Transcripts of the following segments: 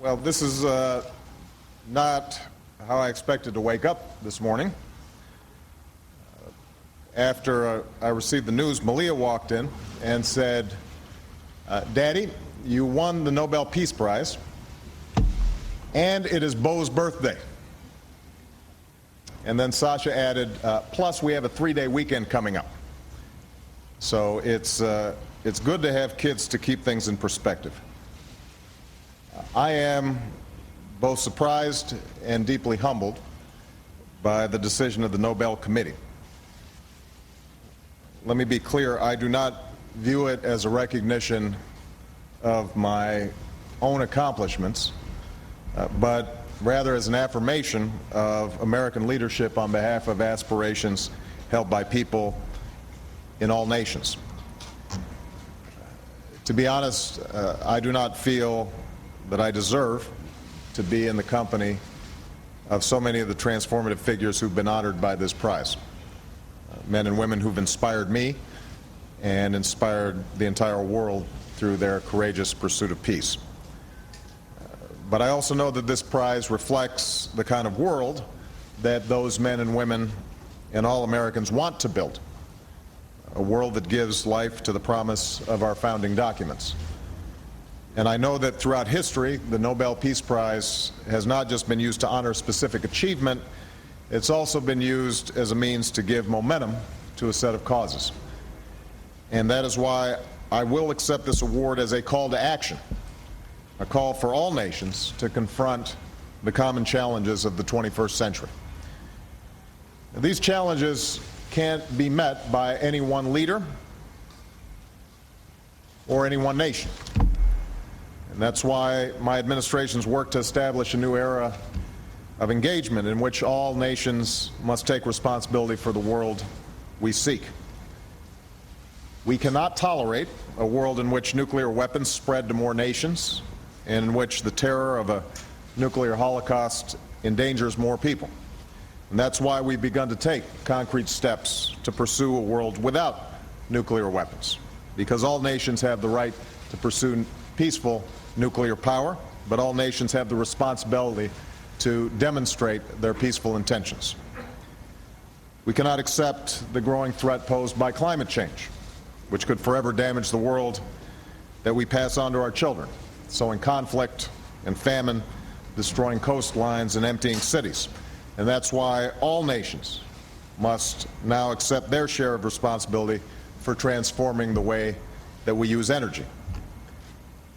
Well, this is not how I expected to wake up this morning. After I received the news, Malia walked in and said, Daddy, you won the Nobel Peace Prize, and it is Beau's birthday. And then Sasha added, plus we have a 3-day weekend coming up. So it's good to have kids to keep things in perspective. I am both surprised and deeply humbled by the decision of the Nobel Committee. Let me be clear, I do not view it as a recognition of my own accomplishments, but rather as an affirmation of American leadership on behalf of aspirations held by people in all nations. To be honest, I do not feel that I deserve to be in the company of so many of the transformative figures who've been honored by this prize. Men and women who've inspired me and inspired the entire world through their courageous pursuit of peace. But I also know that this prize reflects the kind of world that those men and women and all Americans want to build. A world that gives life to the promise of our founding documents. And I know that throughout history, the Nobel Peace Prize has not just been used to honor specific achievement, it's also been used as a means to give momentum to a set of causes. And that is why I will accept this award as a call to action, a call for all nations to confront the common challenges of the 21st century. These challenges can't be met by any one leader or any one nation. And that's why my administration's work to establish a new era of engagement in which all nations must take responsibility for the world we seek. We cannot tolerate a world in which nuclear weapons spread to more nations and in which the terror of a nuclear holocaust endangers more people. And that's why we've begun to take concrete steps to pursue a world without nuclear weapons, because all nations have the right to pursue peaceful nuclear power, but all nations have the responsibility to demonstrate their peaceful intentions. We cannot accept the growing threat posed by climate change, which could forever damage the world that we pass on to our children, sowing conflict and famine, destroying coastlines and emptying cities. And that's why all nations must now accept their share of responsibility for transforming the way that we use energy.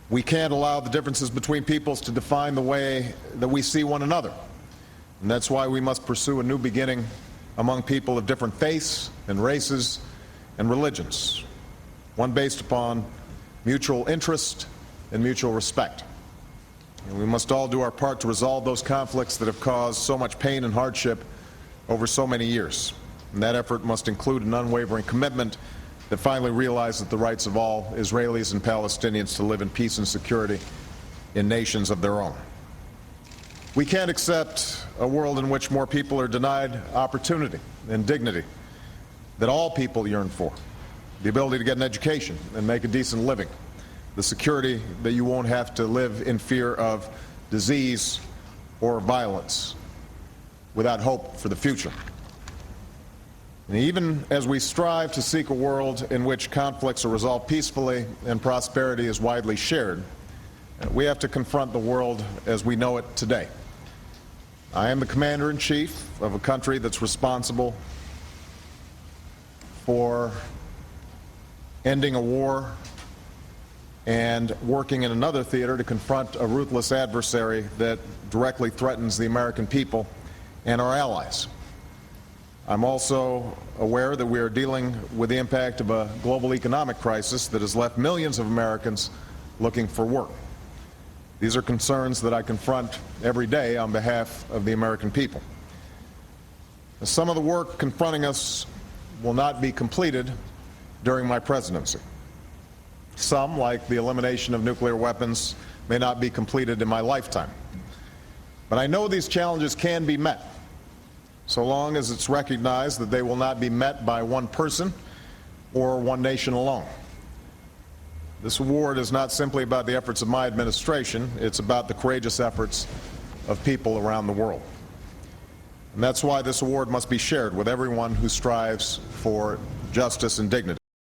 We can't allow the differences between peoples to define the way that we see one another. And that's why we must pursue a new beginning among people of different faiths and races and religions, one based upon mutual interest and mutual respect. And we must all do our part to resolve those conflicts that have caused so much pain and hardship over so many years. And that effort must include an unwavering commitment that finally realizes the rights of all Israelis and Palestinians to live in peace and security in nations of their own. We can't accept a world in which more people are denied opportunity and dignity that all people yearn for. The ability to get an education and make a decent living. The security that you won't have to live in fear of disease or violence without hope for the future. And even as we strive to seek a world in which conflicts are resolved peacefully and prosperity is widely shared, we have to confront the world as we know it today. I am the commander-in-chief of a country that's responsible for ending a war and working in another theater to confront a ruthless adversary that directly threatens the American people and our allies. I'm also aware that we are dealing with the impact of a global economic crisis that has left millions of Americans looking for work. These are concerns that I confront every day on behalf of the American people. Some of the work confronting us will not be completed during my presidency. Some, like the elimination of nuclear weapons, may not be completed in my lifetime. But I know these challenges can be met, so long as it's recognized that they will not be met by one person or one nation alone. This award is not simply about the efforts of my administration, it's about the courageous efforts of people around the world. And that's why this award must be shared with everyone who strives for justice and dignity.